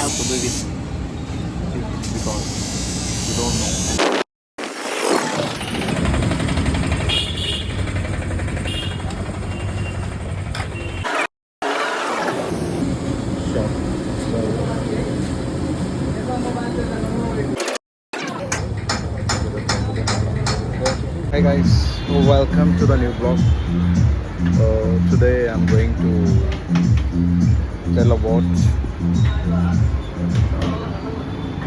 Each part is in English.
have to be with you because you don't know. Hi guys, welcome to the new vlog. Today I'm going to tell about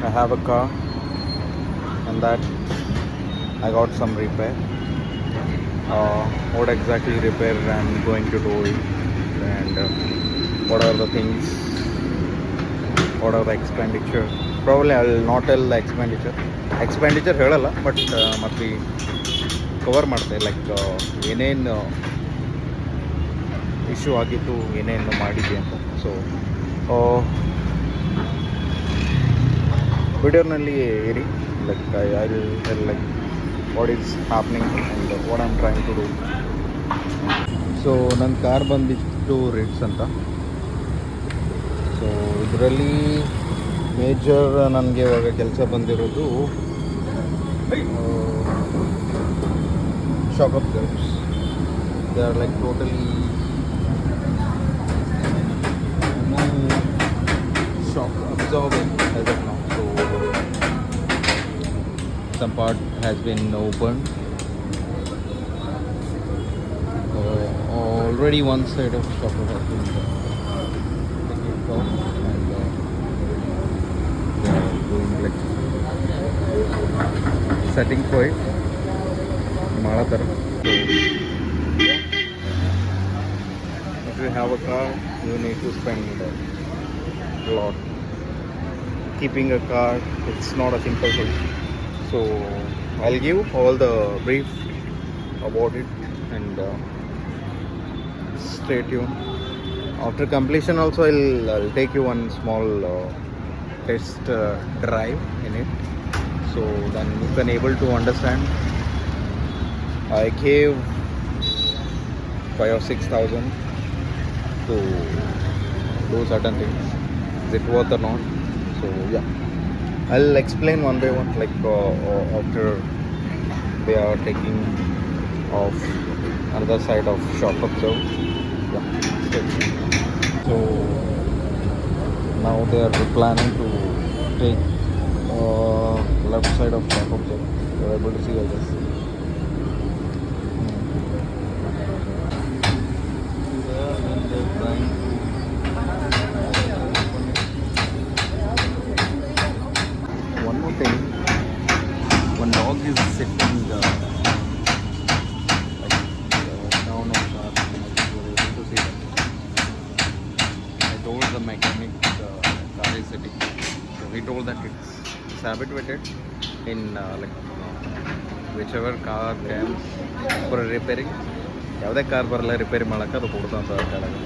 I have a car and that I got some repair. What exactly repair I'm going to do it and what are the things, what are the expenditure. Probably I will not tell the expenditure ಹೇಳಲ್ಲ but ಮತ್ತೆ cover ಮಾಡ್ತೆ like ಏನೇನು issue ಆಗಿತ್ತು ಏನೇನು ಮಾಡಿದ್ದೆ ಅಂತ. So ವಿಡಿಯೋನಲ್ಲಿ ಇರಿ like I will tell like what is happening and what I am trying to do. So ನನ್ನ ಕಾರ್ ಬಂದಿತ್ತು ರಿಟ್ಸ್ ಅಂತ. ಸೊ ಇದರಲ್ಲಿ ಮೇಜರ್ ನನಗೆ ಇವಾಗ ಕೆಲಸ ಬಂದಿರೋದು shock absorbers. They are like totally shock absorbing as of now. So some part has been opened. Already one side of shock has been taken off and they are doing like setting for it. Malathar. So, if you have a car, you need to spend a lot. Keeping a car, it's not a simple thing. So, I'll give all the brief about it and stay tuned. After completion, also I'll take you one small test drive in it, so then you can able to understand. I gave 5,000 or 6,000 to do certain things. Is it worth or not? So yeah, I'll explain one by one. Like after they are taking off another side of shock absorber. Yeah, so now they are planning to take left side of shock absorber. You're able to see, I guess. One more thing, one dog is sitting like down on the car. You're able to see that. I told the mechanic the car is sitting, so he told that it's habituated in whichever car comes for repairing. ಯಾವುದೇ car ಬರಲ್ಲ repair ಮಾಡೋಕ್ಕೆ ಅದು ಕೊಡ್ತಂತ ಕೆಳಗೆ.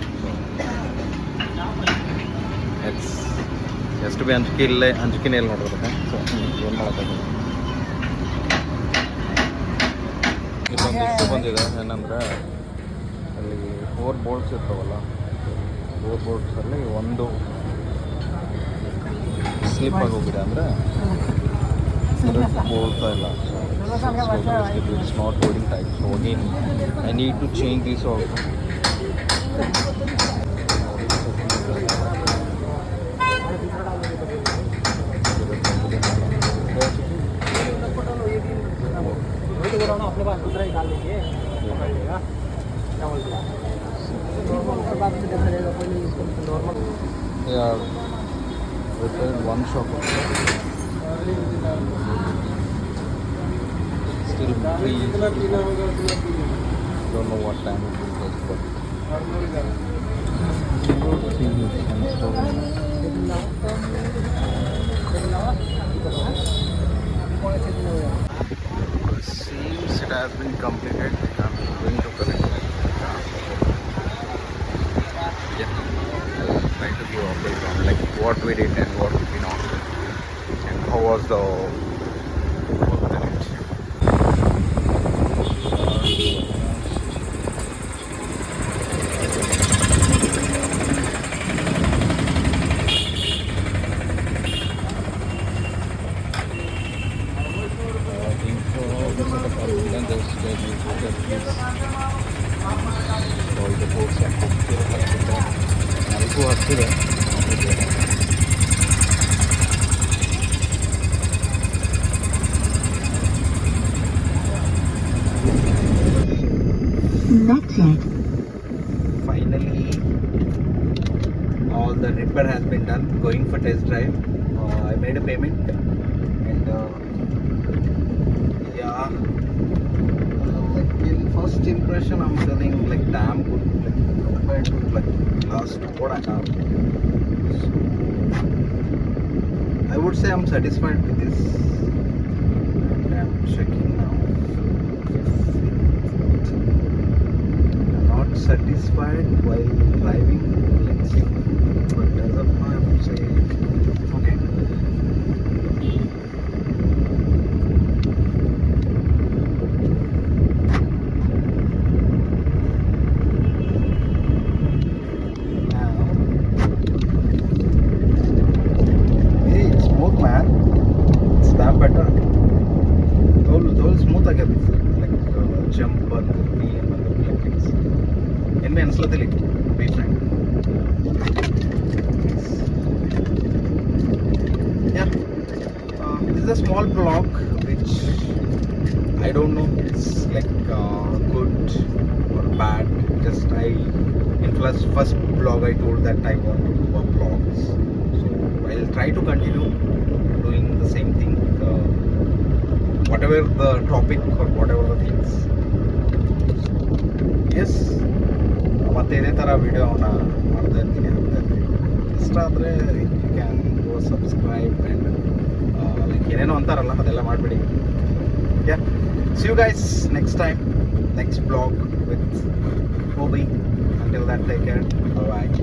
It's ಎಷ್ಟು ಭೀ ಅಂಜಿಕೆನೇ ಇಲ್ಲಿ ನೋಡಿದ್ರೆ. So ಏನು ಮಾಡೋಕ್ಕಾಗಲ್ಲ. ಇಲ್ಲೊಂದು ಇಶ್ಯೂ ಬಂದಿದೆ ಏನಂದರೆ ಅಲ್ಲಿ 4 ಬೋಲ್ಟ್ಸ್ ಇರ್ತಾವಲ್ಲ, 4 ಬೋಲ್ಟ್ಸಲ್ಲಿ ಒಂದು ಸ್ಲಿಪ್ ಆಗಿ ಹೋಗಿದೆ. ಅಂದರೆ ಬೋಲ್ತಾ ಇಲ್ಲ. It's not holding tight. So again, I need to change this also. Yeah, repaired one shock. Still free. Don't know what time it will take, but seems it has been completed. I'm going to connect it. Yeah, I'll try to give update on like what we did and what we did not, and how was the ಗೊತ್ತಿದೆ. Finally, all the repair has been done. Going for test drive. I made a payment, and yeah, like in first impression, I'm feeling like damn good, like compared to like last what I have. So, I would say I'm satisfied with this. I'm checking now. I'm not satisfied while driving. Let's see. But as of now, I would say okay. Hey, it's smooth, man. It's damn better. Those smooth again. Like jump on the BM and the blankets. In my answer, be frank. Yeah. This is a small blog which I don't know. It's like good or bad. Just in first blog I told that I want to do a vlogs. So I'll try to continue doing the same thing. Whatever the topic or whatever the things. Yes. ಮತ್ತೆ ಇದೇ ಥರ ವಿಡಿಯೋನ ಮಾಡ್ತಾ ಇರ್ತೀನಿ, ಹಾಕ್ತಾ ಇರ್ತೀನಿ. ಇಷ್ಟ ಆದರೆ you can go subscribe and like ಏನೇನೋ ಅಂತಾರಲ್ಲ ಅದೆಲ್ಲ ಮಾಡಿಬಿಡಿ. Yeah, see you guys next time, next blog with Obi. Until that, take care. Bye-bye.